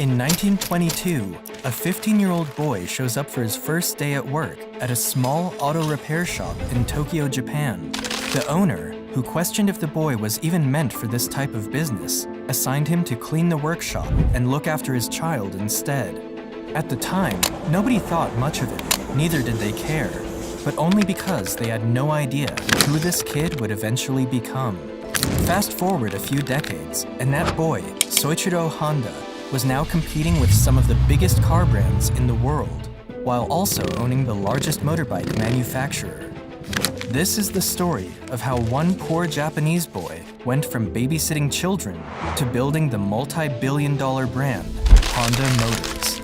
In 1922, a 15-year-old boy shows up for his first day at work at a small auto repair shop in Tokyo, Japan. The owner, who questioned if the boy was even meant for this type of business, assigned him to clean the workshop and look after his child instead. At the time, nobody thought much of it, neither did they care, but only because they had no idea who this kid would eventually become. Fast forward a few decades, and that boy, Soichiro Honda, was now competing with some of the biggest car brands in the world, while also owning the largest motorbike manufacturer. This is the story of how one poor Japanese boy went from babysitting children to building the multi-billion-dollar brand Honda Motors.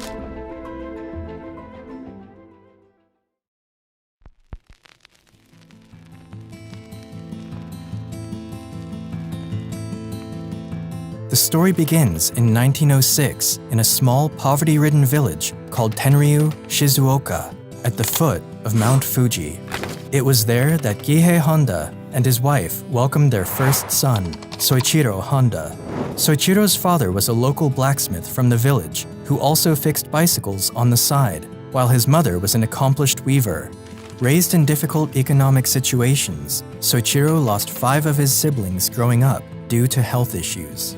The story begins in 1906 in a small poverty-ridden village called Tenryu, Shizuoka, at the foot of Mount Fuji. It was there that Gihei Honda and his wife welcomed their first son, Soichiro Honda. Soichiro's father was a local blacksmith from the village who also fixed bicycles on the side, while his mother was an accomplished weaver. Raised in difficult economic situations, Soichiro lost 5 of his siblings growing up due to health issues.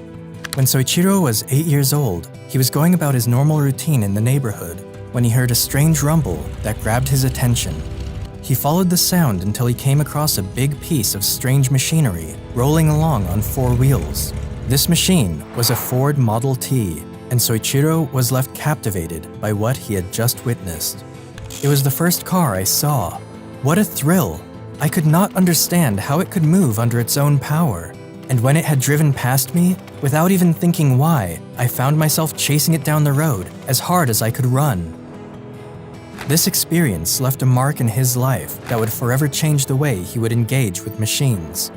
When Soichiro was 8 years old, he was going about his normal routine in the neighborhood when he heard a strange rumble that grabbed his attention. He followed the sound until he came across a big piece of strange machinery rolling along on 4 wheels. This machine was a Ford Model T, and Soichiro was left captivated by what he had just witnessed. It was the first car I saw. What a thrill! I could not understand how it could move under its own power. And when it had driven past me, without even thinking why, I found myself chasing it down the road as hard as I could run. This experience left a mark in his life that would forever change the way he would engage with machines.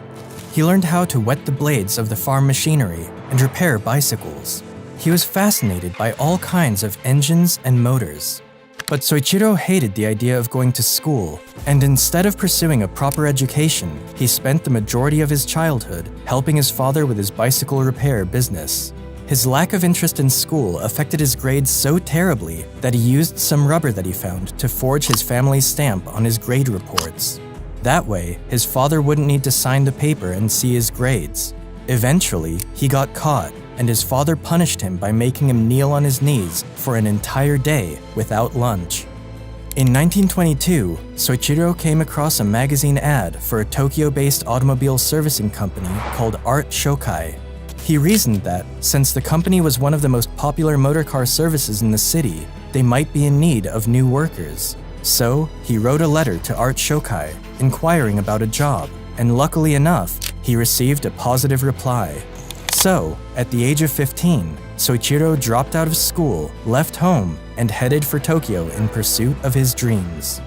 He learned how to wet the blades of the farm machinery and repair bicycles. He was fascinated by all kinds of engines and motors. But Soichiro hated the idea of going to school, and instead of pursuing a proper education, he spent the majority of his childhood helping his father with his bicycle repair business. His lack of interest in school affected his grades so terribly that he used some rubber that he found to forge his family's stamp on his grade reports. That way, his father wouldn't need to sign the paper and see his grades. Eventually, he got caught, and his father punished him by making him kneel on his knees for an entire day without lunch. In 1922, Soichiro came across a magazine ad for a Tokyo-based automobile servicing company called Art Shokai. He reasoned that, since the company was one of the most popular motorcar services in the city, they might be in need of new workers. So, he wrote a letter to Art Shokai, inquiring about a job, and luckily enough, he received a positive reply. So, at the age of 15, Soichiro dropped out of school, left home, and headed for Tokyo in pursuit of his dreams.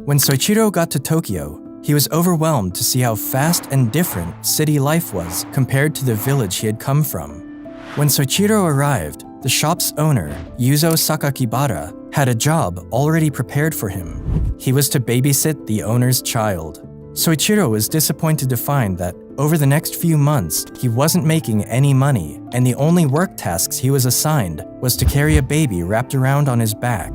When Soichiro got to Tokyo, he was overwhelmed to see how fast and different city life was compared to the village he had come from. When Soichiro arrived, the shop's owner, Yuzo Sakakibara, had a job already prepared for him. He was to babysit the owner's child. Soichiro was disappointed to find that over the next few months, he wasn't making any money, and the only work tasks he was assigned was to carry a baby wrapped around on his back.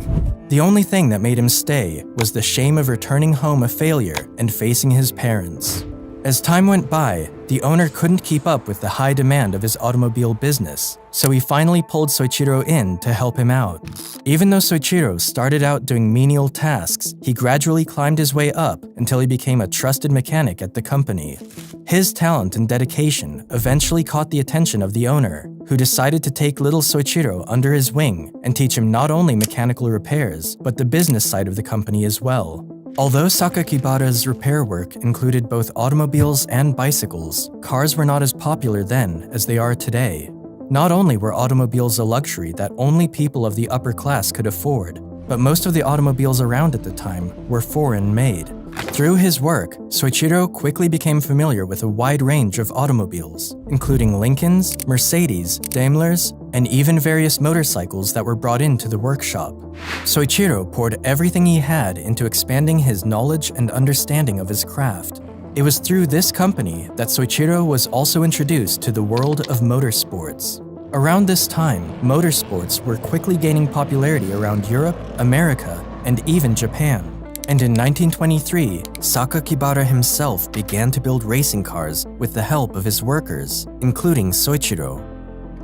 The only thing that made him stay was the shame of returning home a failure and facing his parents. As time went by, the owner couldn't keep up with the high demand of his automobile business, so he finally pulled Soichiro in to help him out. Even though Soichiro started out doing menial tasks, he gradually climbed his way up until he became a trusted mechanic at the company. His talent and dedication eventually caught the attention of the owner, who decided to take little Soichiro under his wing and teach him not only mechanical repairs, but the business side of the company as well. Although Sakakibara's repair work included both automobiles and bicycles, cars were not as popular then as they are today. Not only were automobiles a luxury that only people of the upper class could afford, but most of the automobiles around at the time were foreign-made. Through his work, Soichiro quickly became familiar with a wide range of automobiles, including Lincolns, Mercedes, Daimlers, and even various motorcycles that were brought into the workshop. Soichiro poured everything he had into expanding his knowledge and understanding of his craft. It was through this company that Soichiro was also introduced to the world of motorsports. Around this time, motorsports were quickly gaining popularity around Europe, America, and even Japan. And in 1923, Sakakibara himself began to build racing cars with the help of his workers, including Soichiro.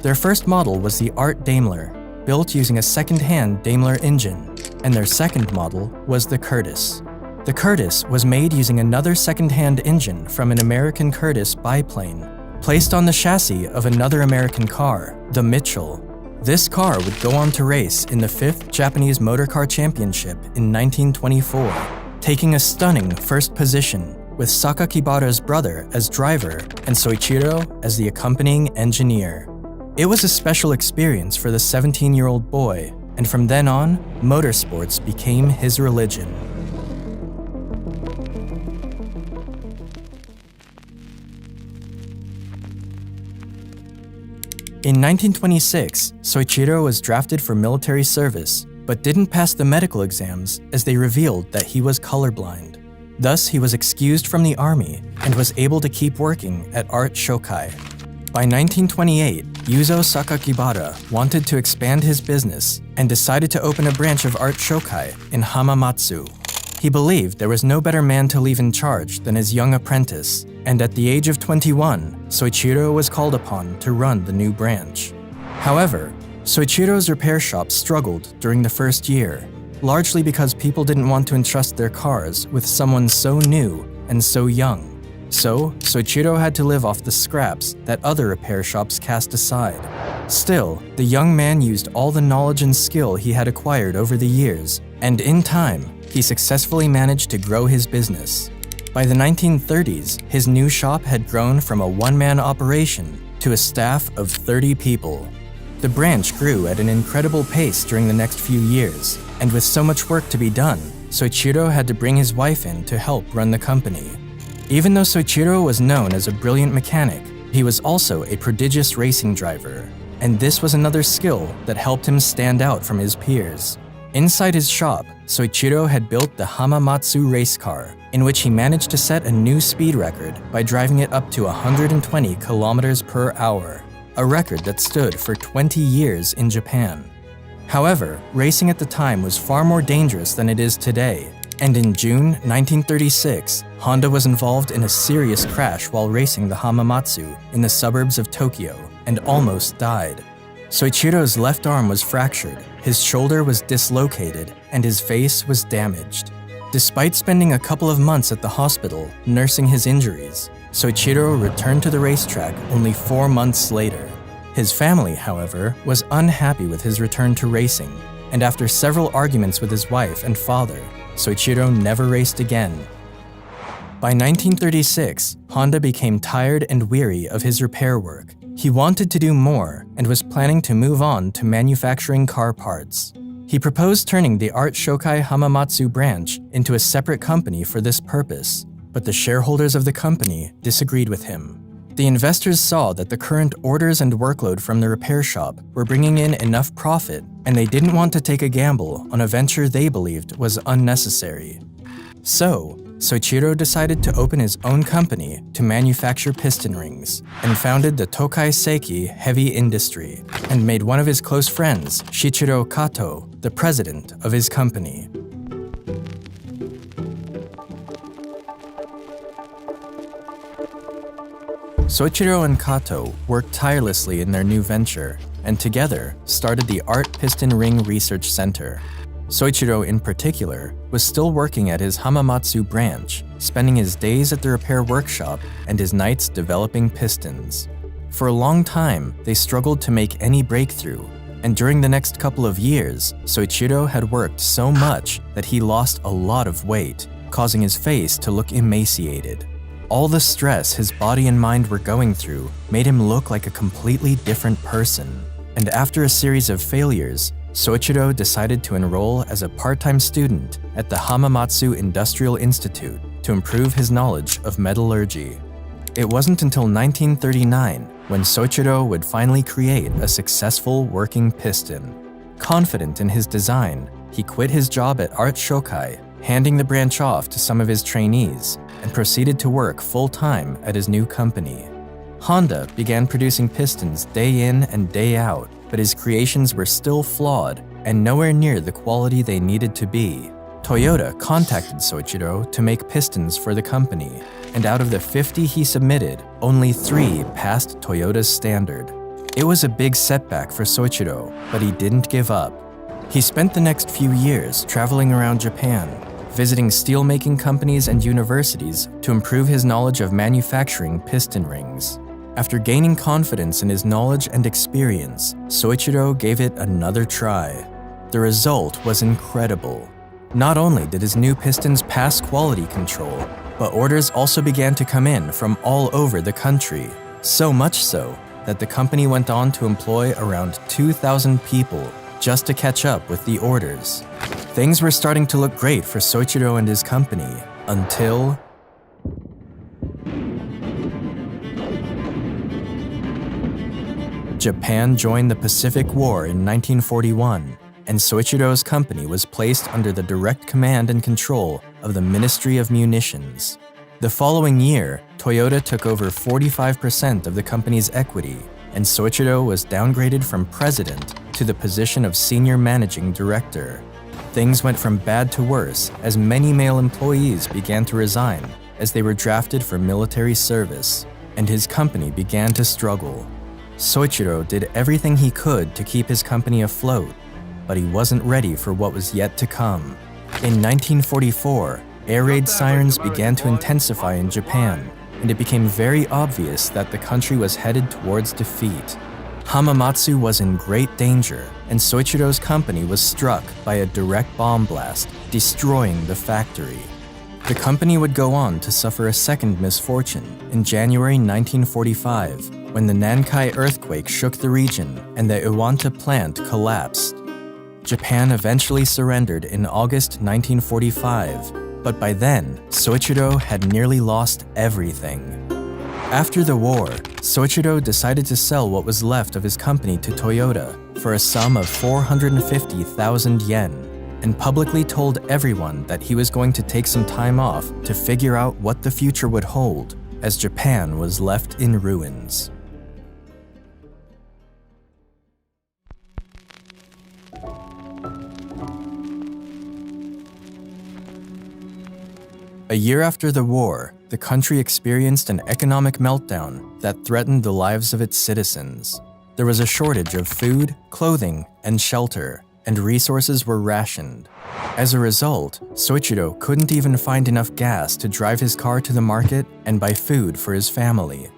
Their first model was the Art Daimler, built using a second-hand Daimler engine, and their second model was the Curtiss. The Curtiss was made using another second-hand engine from an American Curtiss biplane, placed on the chassis of another American car, the Mitchell. This car would go on to race in the 5th Japanese Motor Car Championship in 1924, taking a stunning first position, with Sakakibara's brother as driver and Soichiro as the accompanying engineer. It was a special experience for the 17-year-old boy, and from then on, motorsports became his religion. In 1926, Soichiro was drafted for military service, but didn't pass the medical exams as they revealed that he was colorblind. Thus, he was excused from the army and was able to keep working at Art Shokai. By 1928, Yuzo Sakakibara wanted to expand his business and decided to open a branch of Art Shokai in Hamamatsu. He believed there was no better man to leave in charge than his young apprentice, and at the age of 21, Soichiro was called upon to run the new branch. However, Soichiro's repair shop struggled during the first year, largely because people didn't want to entrust their cars with someone so new and so young. So, Soichiro had to live off the scraps that other repair shops cast aside. Still, the young man used all the knowledge and skill he had acquired over the years, and in time, he successfully managed to grow his business. By the 1930s, his new shop had grown from a one-man operation to a staff of 30 people. The branch grew at an incredible pace during the next few years, and with so much work to be done, Soichiro had to bring his wife in to help run the company. Even though Soichiro was known as a brilliant mechanic, he was also a prodigious racing driver, and this was another skill that helped him stand out from his peers. Inside his shop, Soichiro had built the Hamamatsu race car, in which he managed to set a new speed record by driving it up to 120 kilometers per hour, a record that stood for 20 years in Japan. However, racing at the time was far more dangerous than it is today, and in June 1936, Honda was involved in a serious crash while racing the Hamamatsu in the suburbs of Tokyo and almost died. Soichiro's left arm was fractured, his shoulder was dislocated, and his face was damaged. Despite spending a couple of months at the hospital nursing his injuries, Soichiro returned to the racetrack only 4 months later. His family, however, was unhappy with his return to racing, and after several arguments with his wife and father, Soichiro never raced again. By 1936, Honda became tired and weary of his repair work. He wanted to do more and was planning to move on to manufacturing car parts. He proposed turning the Art Shokai Hamamatsu branch into a separate company for this purpose, but the shareholders of the company disagreed with him. The investors saw that the current orders and workload from the repair shop were bringing in enough profit, and they didn't want to take a gamble on a venture they believed was unnecessary. So, Soichiro decided to open his own company to manufacture piston rings, and founded the Tokai Seiki Heavy Industry, and made one of his close friends, Shichiro Kato, the president of his company. Soichiro and Kato worked tirelessly in their new venture, and together started the Art Piston Ring Research Center. Soichiro, in particular, was still working at his Hamamatsu branch, spending his days at the repair workshop and his nights developing pistons. For a long time, they struggled to make any breakthrough, and during the next couple of years, Soichiro had worked so much that he lost a lot of weight, causing his face to look emaciated. All the stress his body and mind were going through made him look like a completely different person, and after a series of failures, Soichiro decided to enroll as a part-time student at the Hamamatsu Industrial Institute to improve his knowledge of metallurgy. It wasn't until 1939 when Soichiro would finally create a successful working piston. Confident in his design, he quit his job at Art Shokai, handing the branch off to some of his trainees, and proceeded to work full-time at his new company. Honda began producing pistons day in and day out, but his creations were still flawed and nowhere near the quality they needed to be. Toyota contacted Soichiro to make pistons for the company, and out of the 50 he submitted, only 3 passed Toyota's standard. It was a big setback for Soichiro, but he didn't give up. He spent the next few years traveling around Japan, visiting steelmaking companies and universities to improve his knowledge of manufacturing piston rings. After gaining confidence in his knowledge and experience, Soichiro gave it another try. The result was incredible. Not only did his new pistons pass quality control, but orders also began to come in from all over the country, so much so that the company went on to employ around 2,000 people just to catch up with the orders. Things were starting to look great for Soichiro and his company, until Japan joined the Pacific War in 1941, and Soichiro's company was placed under the direct command and control of the Ministry of Munitions. The following year, Toyota took over 45% of the company's equity, and Soichiro was downgraded from president to the position of senior managing director. Things went from bad to worse as many male employees began to resign as they were drafted for military service, and his company began to struggle. Soichiro did everything he could to keep his company afloat, but he wasn't ready for what was yet to come. In 1944, air raid sirens began to intensify in Japan, and it became very obvious that the country was headed towards defeat. Hamamatsu was in great danger, and Soichiro's company was struck by a direct bomb blast, destroying the factory. The company would go on to suffer a second misfortune in January 1945, when the Nankai earthquake shook the region and the Iwanta plant collapsed. Japan eventually surrendered in August 1945, but by then, Soichiro had nearly lost everything. After the war, Soichiro decided to sell what was left of his company to Toyota for a sum of 450,000 yen, and publicly told everyone that he was going to take some time off to figure out what the future would hold, as Japan was left in ruins. A year after the war, the country experienced an economic meltdown that threatened the lives of its citizens. There was a shortage of food, clothing, and shelter, and resources were rationed. As a result, Soichiro couldn't even find enough gas to drive his car to the market and buy food for his family.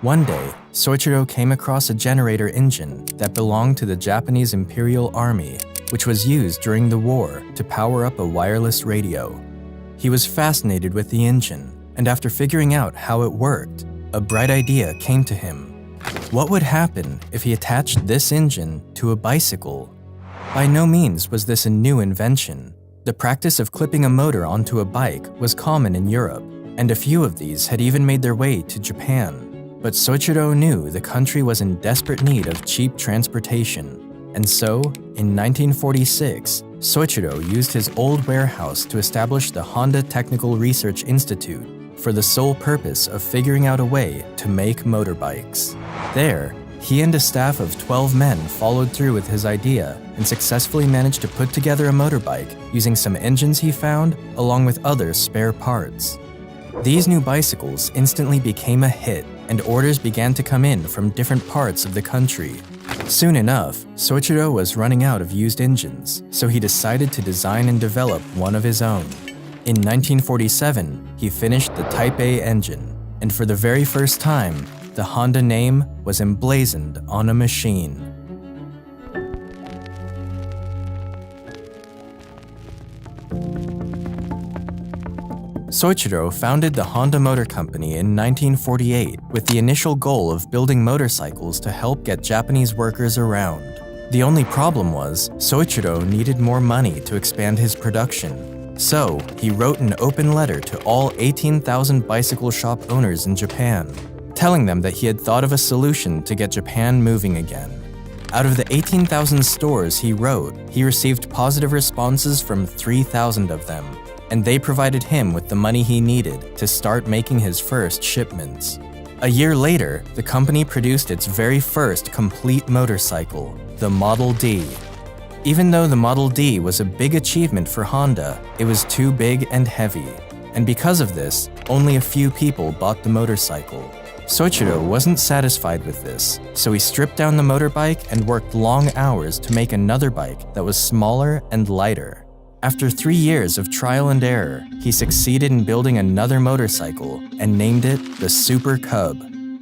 One day, Soichiro came across a generator engine that belonged to the Japanese Imperial Army, which was used during the war to power up a wireless radio. He was fascinated with the engine, and after figuring out how it worked, a bright idea came to him. What would happen if he attached this engine to a bicycle? By no means was this a new invention. The practice of clipping a motor onto a bike was common in Europe, and a few of these had even made their way to Japan. But Soichiro knew the country was in desperate need of cheap transportation. And so, in 1946, Soichiro used his old warehouse to establish the Honda Technical Research Institute for the sole purpose of figuring out a way to make motorbikes. There, he and a staff of 12 men followed through with his idea and successfully managed to put together a motorbike using some engines he found along with other spare parts. These new bicycles instantly became a hit, and orders began to come in from different parts of the country. Soon enough, Soichiro was running out of used engines, so he decided to design and develop one of his own. In 1947, he finished the Type A engine, and for the very first time, the Honda name was emblazoned on a machine. Soichiro founded the Honda Motor Company in 1948 with the initial goal of building motorcycles to help get Japanese workers around. The only problem was, Soichiro needed more money to expand his production. So, he wrote an open letter to all 18,000 bicycle shop owners in Japan, telling them that he had thought of a solution to get Japan moving again. Out of the 18,000 stores he wrote, he received positive responses from 3,000 of them, and they provided him with the money he needed to start making his first shipments. A year later, the company produced its very first complete motorcycle, the Model D. Even though the Model D was a big achievement for Honda, it was too big and heavy. And because of this, only a few people bought the motorcycle. Soichiro wasn't satisfied with this, so he stripped down the motorbike and worked long hours to make another bike that was smaller and lighter. After 3 years of trial and error, he succeeded in building another motorcycle and named it the Super Cub.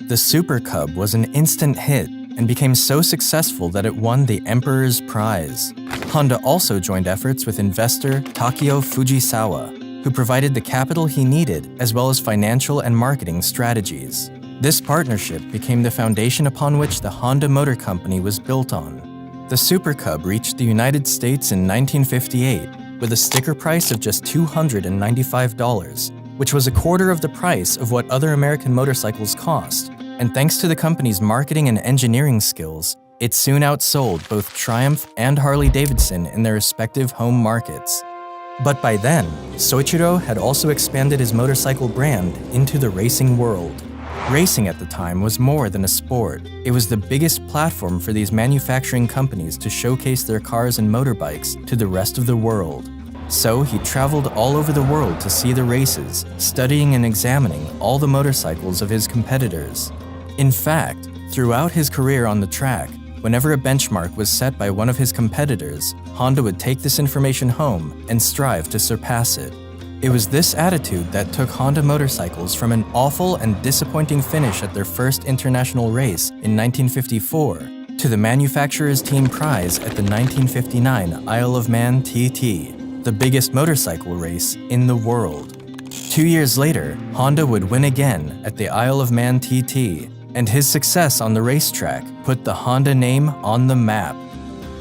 The Super Cub was an instant hit and became so successful that it won the Emperor's Prize. Honda also joined efforts with investor Takeo Fujisawa, who provided the capital he needed as well as financial and marketing strategies. This partnership became the foundation upon which the Honda Motor Company was built on. The Super Cub reached the United States in 1958 with a sticker price of just $295, which was a quarter of the price of what other American motorcycles cost. And thanks to the company's marketing and engineering skills, it soon outsold both Triumph and Harley-Davidson in their respective home markets. But by then, Soichiro had also expanded his motorcycle brand into the racing world. Racing at the time was more than a sport. It was the biggest platform for these manufacturing companies to showcase their cars and motorbikes to the rest of the world. So he traveled all over the world to see the races, studying and examining all the motorcycles of his competitors. In fact, throughout his career on the track, whenever a benchmark was set by one of his competitors, Honda would take this information home and strive to surpass it. It was this attitude that took Honda motorcycles from an awful and disappointing finish at their first international race in 1954 to the manufacturer's team prize at the 1959 Isle of Man TT, the biggest motorcycle race in the world. 2 years later, Honda would win again at the Isle of Man TT, and his success on the racetrack put the Honda name on the map.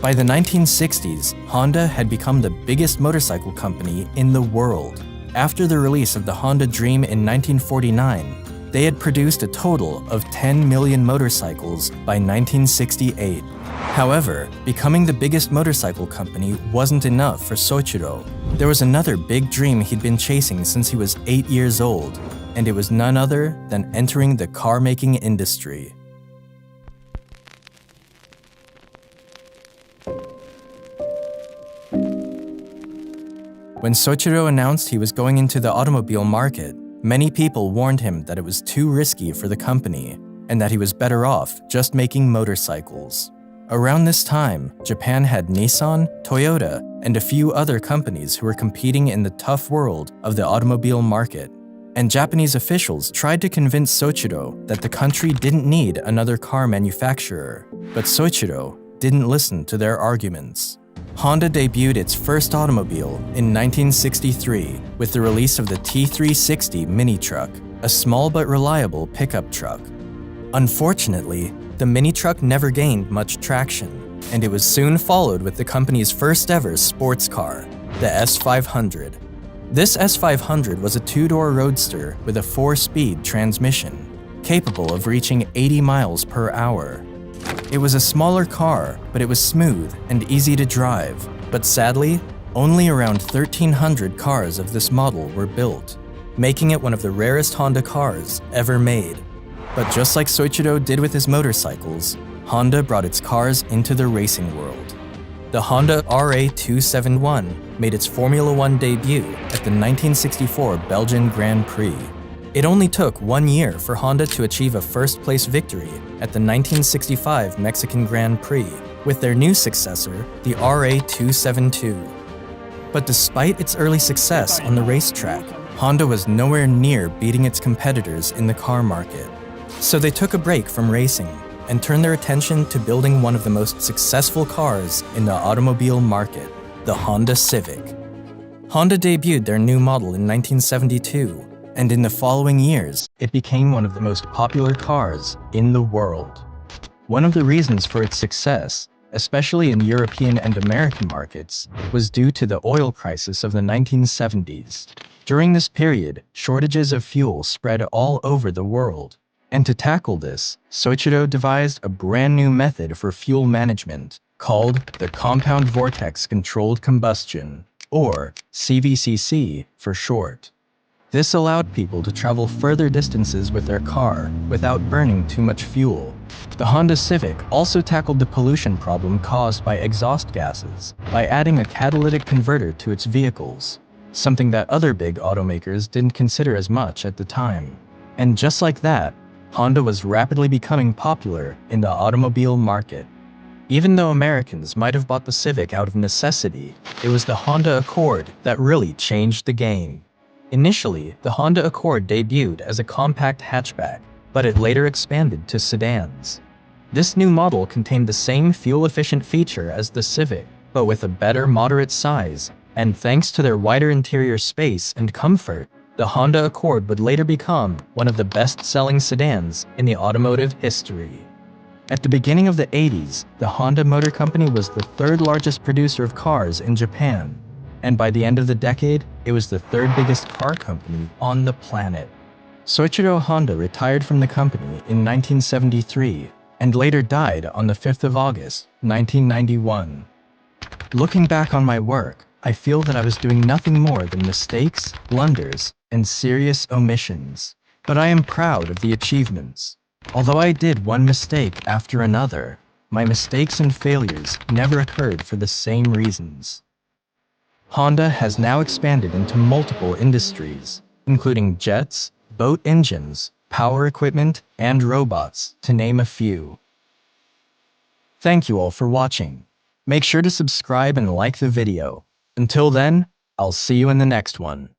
By the 1960s, Honda had become the biggest motorcycle company in the world. After the release of the Honda Dream in 1949, they had produced a total of 10 million motorcycles by 1968. However, becoming the biggest motorcycle company wasn't enough for Soichiro. There was another big dream he'd been chasing since he was 8 years old, and it was none other than entering the car-making industry. When Soichiro announced he was going into the automobile market, many people warned him that it was too risky for the company and that he was better off just making motorcycles. Around this time, Japan had Nissan, Toyota, and a few other companies who were competing in the tough world of the automobile market. And Japanese officials tried to convince Soichiro that the country didn't need another car manufacturer, but Soichiro didn't listen to their arguments. Honda debuted its first automobile in 1963 with the release of the T360 mini truck, a small but reliable pickup truck. Unfortunately, the mini truck never gained much traction, and it was soon followed with the company's first ever sports car, the S500. This S500 was a two-door roadster with a 4-speed transmission, capable of reaching 80 miles per hour. It was a smaller car, but it was smooth and easy to drive. But sadly, only around 1,300 cars of this model were built, making it one of the rarest Honda cars ever made. But just like Soichiro did with his motorcycles, Honda brought its cars into the racing world. The Honda RA271 made its Formula One debut at the 1964 Belgian Grand Prix. It only took 1 year for Honda to achieve a first-place victory at the 1965 Mexican Grand Prix with their new successor, the RA272. But despite its early success on the racetrack, Honda was nowhere near beating its competitors in the car market. So they took a break from racing and turned their attention to building one of the most successful cars in the automobile market, the Honda Civic. Honda debuted their new model in 1972, and in the following years, it became one of the most popular cars in the world. One of the reasons for its success, especially in European and American markets, was due to the oil crisis of the 1970s. During this period, shortages of fuel spread all over the world. And to tackle this, Soichiro devised a brand new method for fuel management called the compound vortex controlled combustion. or CVCC for short. This allowed people to travel further distances with their car without burning too much fuel. The Honda Civic also tackled the pollution problem caused by exhaust gases by adding a catalytic converter to its vehicles, something that other big automakers didn't consider as much at the time. And just like that, Honda was rapidly becoming popular in the automobile market. Even though Americans might have bought the Civic out of necessity, it was the Honda Accord that really changed the game. Initially, the Honda Accord debuted as a compact hatchback, but it later expanded to sedans. This new model contained the same fuel-efficient feature as the Civic, but with a better moderate size, and thanks to their wider interior space and comfort, the Honda Accord would later become one of the best-selling sedans in the automotive history. At the beginning of the 80s, the Honda Motor Company was the third largest producer of cars in Japan, and by the end of the decade, it was the third biggest car company on the planet. Soichiro Honda retired from the company in 1973 and later died on the 5th of August, 1991. Looking back on my work, I feel that I was doing nothing more than mistakes, blunders, and serious omissions. But I am proud of the achievements. Although I did one mistake after another, my mistakes and failures never occurred for the same reasons. Honda has now expanded into multiple industries, including jets, boat engines, power equipment, and robots, to name a few. Thank you all for watching. Make sure to subscribe and like the video. Until then, I'll see you in the next one.